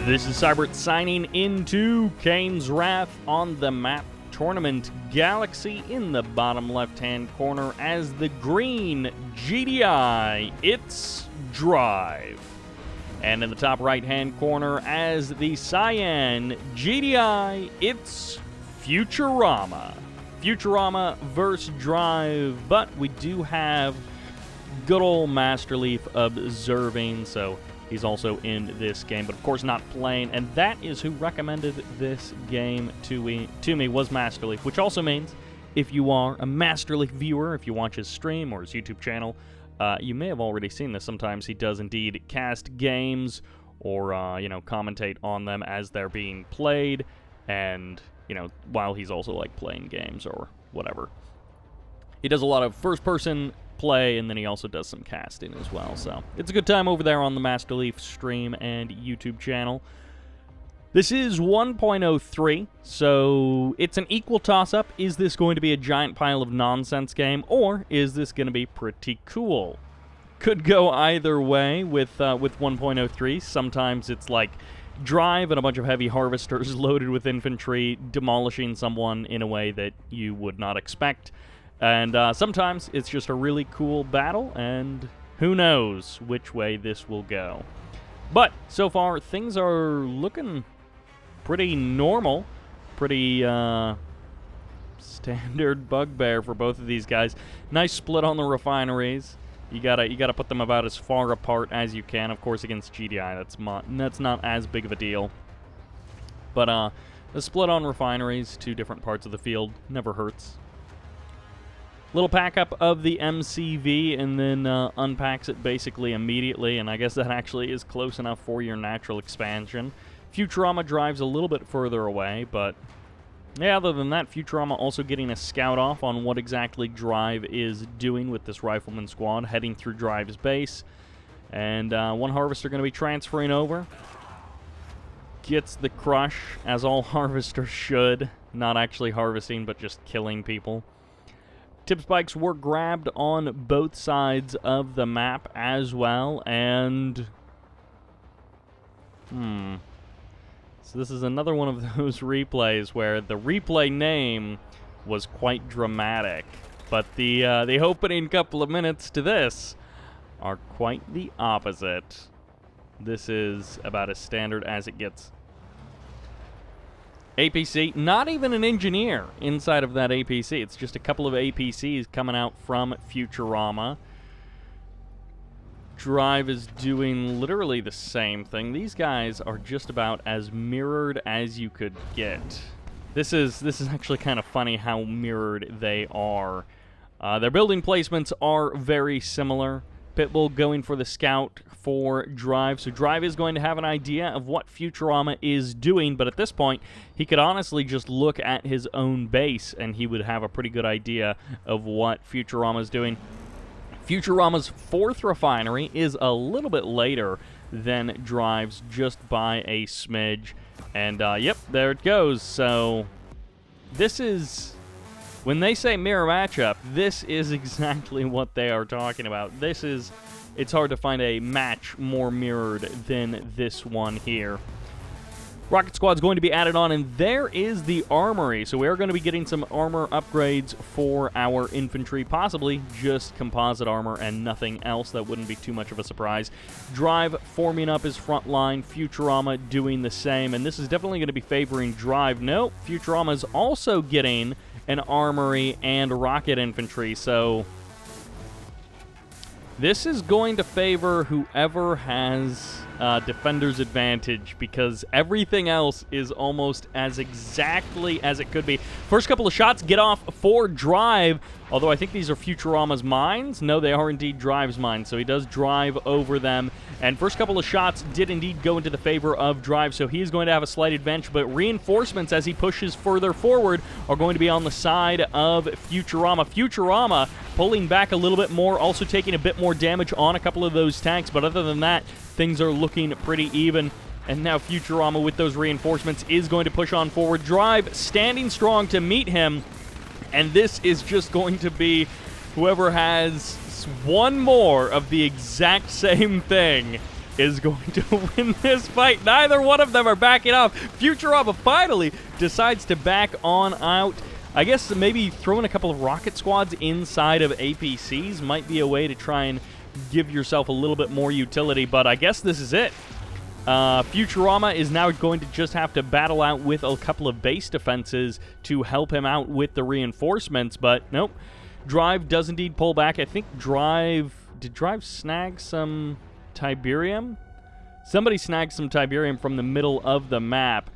This is Sybert signing into Kane's Wrath on the map Tournament Galaxy in the bottom left-hand corner as the green GDI, it's Drive. And in the top right-hand corner as the cyan GDI, it's Futurama. Futurama versus Drive, but we do have good old Masterleaf observing, so he's also in this game, but of course not playing, and that is who recommended this game to me was Masterleaf, which also means if you are a Masterleaf viewer, if you watch his stream or his YouTube channel, you may have already seen this. Sometimes he does indeed cast games or, commentate on them as they're being played, and, while he's also, playing games or whatever. He does a lot of first-person play, and then he also does some casting as well, so it's a good time over there on the Masterleaf stream and YouTube channel. This is 1.03, so it's an equal toss-up. Is this going to be a giant pile of nonsense game, or is this going to be pretty cool? Could go either way with 1.03. Sometimes it's like Drive and a bunch of heavy harvesters loaded with infantry demolishing someone in a way that you would not expect. And sometimes it's just a really cool battle, and who knows which way this will go. But so far, things are looking pretty normal, pretty standard bugbear for both of these guys. Nice split on the refineries. You gotta put them about as far apart as you can. Of course, against GDI, that's not as big of a deal. But the split on refineries to different parts of the field never hurts. Little pack up of the MCV, and then unpacks it basically immediately, and I guess that actually is close enough for your natural expansion. Futurama drives a little bit further away, but yeah, other than that, Futurama also getting a scout off on what exactly Drive is doing with this Rifleman squad, heading through Drive's base. And one harvester going to be transferring over. Gets the crush, as all harvesters should. Not actually harvesting, but just killing people. Tip spikes were grabbed on both sides of the map as well, and so this is another one of those replays where the replay name was quite dramatic, but the opening couple of minutes to this are quite the opposite. This is about as standard as it gets. APC, not even an engineer inside of that APC. It's just a couple of APCs coming out from Futurama. Drive is doing literally the same thing. These guys are just about as mirrored as you could get. This is actually kind of funny how mirrored they are. Their building placements are very similar. Pitbull going for the scout for Drive. So Drive is going to have an idea of what Futurama is doing, but at this point, he could honestly just look at his own base and he would have a pretty good idea of what Futurama is doing. Futurama's 4th refinery is a little bit later than Drive's, just by a smidge. And, yep, there it goes. So this is, when they say mirror matchup, this is exactly what they are talking about. It's hard to find a match more mirrored than this one here. Rocket Squad's going to be added on, and there is the armory. So we are going to be getting some armor upgrades for our infantry, possibly just composite armor and nothing else. That wouldn't be too much of a surprise. Drive forming up his front line, Futurama doing the same, and this is definitely going to be favoring Drive. No, Futurama's also getting an armory and rocket infantry, so this is going to favor whoever has defender's advantage, because everything else is almost as exactly as it could be. First couple of shots get off for Drive, although I think these are Futurama's mines. No, they are indeed Drive's mines, so he does drive over them. And first couple of shots did indeed go into the favor of Drive, so he is going to have a slight advantage, but reinforcements as he pushes further forward are going to be on the side of Futurama. Futurama pulling back a little bit more, also taking a bit more damage on a couple of those tanks, but other than that, things are looking pretty even. And now Futurama with those reinforcements is going to push on forward. Drive standing strong to meet him, and this is just going to be whoever has one more of the exact same thing is going to win this fight. Neither one of them are backing off. Futurama finally decides to back on out. I guess maybe throwing a couple of rocket squads inside of APCs might be a way to try and give yourself a little bit more utility, but I guess this is it. Futurama is now going to just have to battle out with a couple of base defenses to help him out with the reinforcements, but nope. Drive does indeed pull back. I think did Drive snag some Tiberium? Somebody snagged some Tiberium from the middle of the map,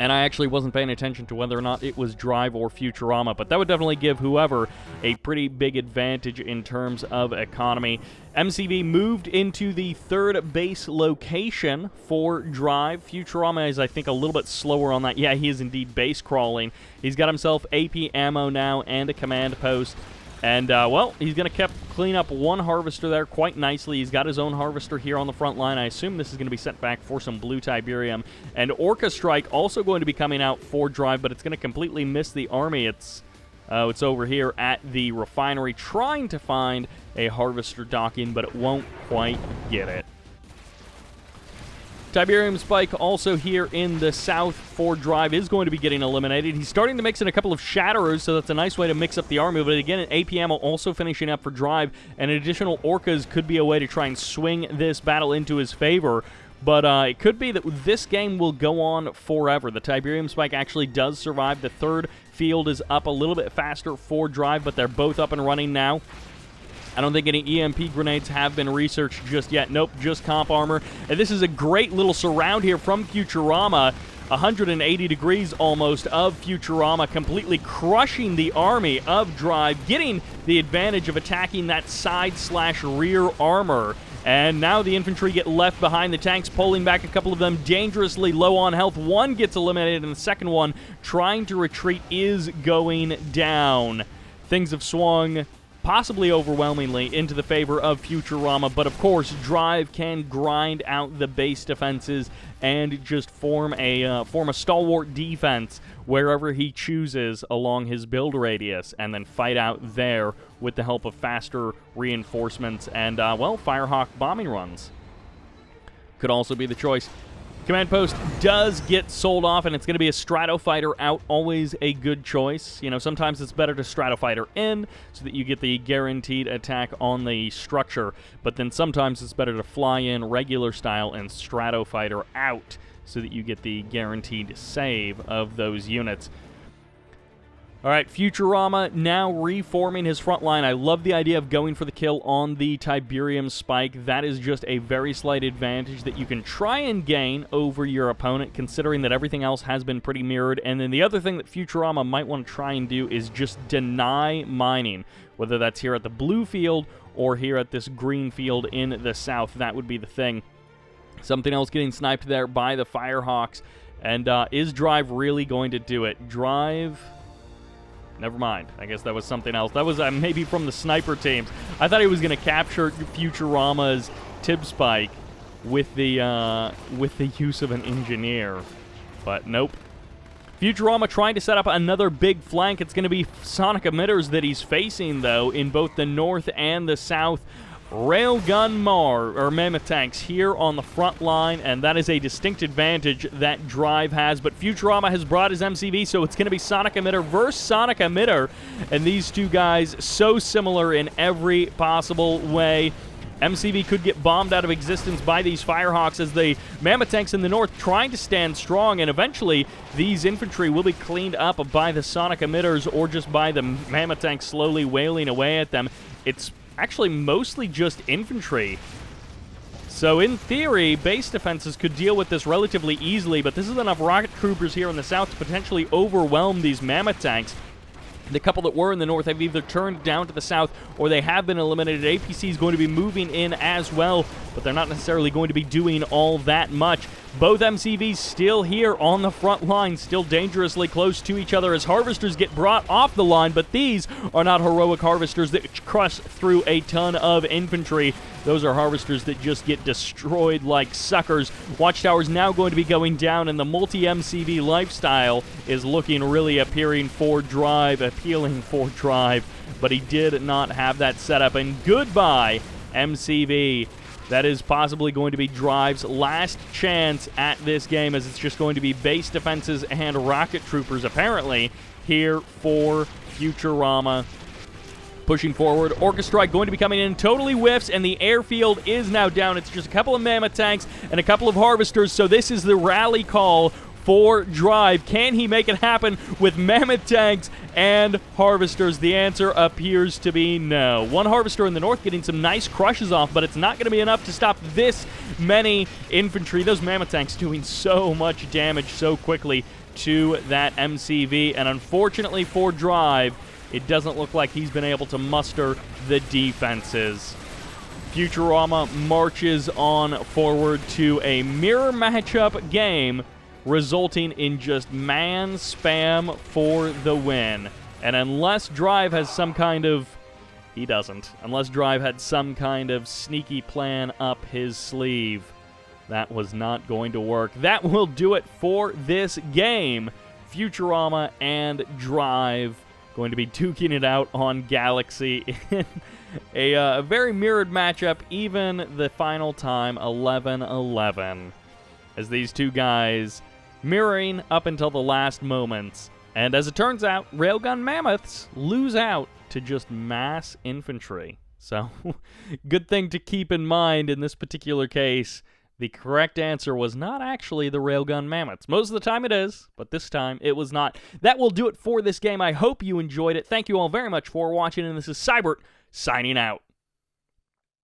and I actually wasn't paying attention to whether or not it was Drive or Futurama, but that would definitely give whoever a pretty big advantage in terms of economy. MCV moved into the third base location for Drive. Futurama is, I think, a little bit slower on that. Yeah, he is indeed base crawling. He's got himself AP ammo now and a command post. And, well, he's going to clean up one harvester there quite nicely. He's got his own harvester here on the front line. I assume this is going to be sent back for some blue Tiberium. And Orca Strike also going to be coming out for Drive, but it's going to completely miss the army. It's over here at the refinery trying to find a harvester docking, but it won't quite get it. Tiberium Spike also here in the south for Drive is going to be getting eliminated. He's starting to mix in a couple of Shatterers, so that's a nice way to mix up the army. But again, an AP ammo also finishing up for Drive, and additional Orcas could be a way to try and swing this battle into his favor. But it could be that this game will go on forever. The Tiberium Spike actually does survive. The third field is up a little bit faster for Drive, but they're both up and running now. I don't think any EMP grenades have been researched just yet. Nope, just comp armor. And this is a great little surround here from Futurama. 180 degrees almost of Futurama, completely crushing the army of Drive, getting the advantage of attacking that side/rear armor. And now the infantry get left behind the tanks, pulling back a couple of them dangerously low on health. One gets eliminated, and the second one, trying to retreat, is going down. Things have swung possibly overwhelmingly into the favor of Futurama, but of course Drive can grind out the base defenses and just form a stalwart defense wherever he chooses along his build radius, and then fight out there with the help of faster reinforcements and, well, Firehawk bombing runs. Could also be the choice. Command post does get sold off, and it's going to be a Stratofighter out. Always a good choice. You know, sometimes it's better to Stratofighter in so that you get the guaranteed attack on the structure, but then sometimes it's better to fly in regular style and Stratofighter out so that you get the guaranteed save of those units. All right, Futurama now reforming his front line. I love the idea of going for the kill on the Tiberium Spike. That is just a very slight advantage that you can try and gain over your opponent, considering that everything else has been pretty mirrored. And then the other thing that Futurama might want to try and do is just deny mining, whether that's here at the blue field or here at this green field in the south. That would be the thing. Something else getting sniped there by the Firehawks. And is Drive really going to do it? Drive... Never mind. I guess that was something else. That was maybe from the sniper teams. I thought he was going to capture Futurama's Tib Spike with the use of an engineer, but nope. Futurama trying to set up another big flank. It's going to be sonic emitters that he's facing, though, in both the north and the south. Railgun mammoth tanks here on the front line, and that is a distinct advantage that Drive has. But Futurama has brought his MCV, so it's going to be Sonic Emitter versus Sonic Emitter, and these two guys so similar in every possible way. MCV could get bombed out of existence by these Firehawks as the mammoth tanks in the north trying to stand strong, and eventually these infantry will be cleaned up by the Sonic Emitters or just by the mammoth tanks slowly wailing away at them. It's actually mostly just infantry. So in theory, base defenses could deal with this relatively easily, but this is enough rocket troopers here in the south to potentially overwhelm these mammoth tanks. The couple that were in the north have either turned down to the south or they have been eliminated. APC is going to be moving in as well, but they're not necessarily going to be doing all that much. Both MCVs still here on the front line, still dangerously close to each other as harvesters get brought off the line, but these are not heroic harvesters that crush through a ton of infantry. Those are harvesters that just get destroyed like suckers. Watchtower's now going to be going down, and the multi-MCV lifestyle is looking really appealing for Drive, but he did not have that set up, and goodbye, MCV. that is possibly going to be Drive's last chance at this game, as it's just going to be base defenses and rocket troopers, apparently, here for Futurama. Pushing forward, Orchestra going to be coming in, totally whiffs, and the airfield is now down. It's just a couple of mammoth tanks and a couple of harvesters, so this is the rally call for Drive. Can he make it happen with mammoth tanks and harvesters? The answer appears to be no. One harvester in the north getting some nice crushes off, but it's not going to be enough to stop this many infantry. Those mammoth tanks doing so much damage so quickly to that MCV, and unfortunately for Drive, it doesn't look like he's been able to muster the defenses. Futurama marches on forward to a mirror matchup game, resulting in just man spam for the win. And unless Drive has some kind of... He doesn't. Unless Drive had some kind of sneaky plan up his sleeve, that was not going to work. That will do it for this game. Futurama and Drive going to be duking it out on Galaxy in a very mirrored matchup, even the final time, 11-11. As these two guys mirroring up until the last moments. And as it turns out, Railgun Mammoths lose out to just mass infantry. So, good thing to keep in mind in this particular case. The correct answer was not actually the Railgun Mammoths. Most of the time it is, but this time it was not. That will do it for this game. I hope you enjoyed it. Thank you all very much for watching, and this is Sybert signing out.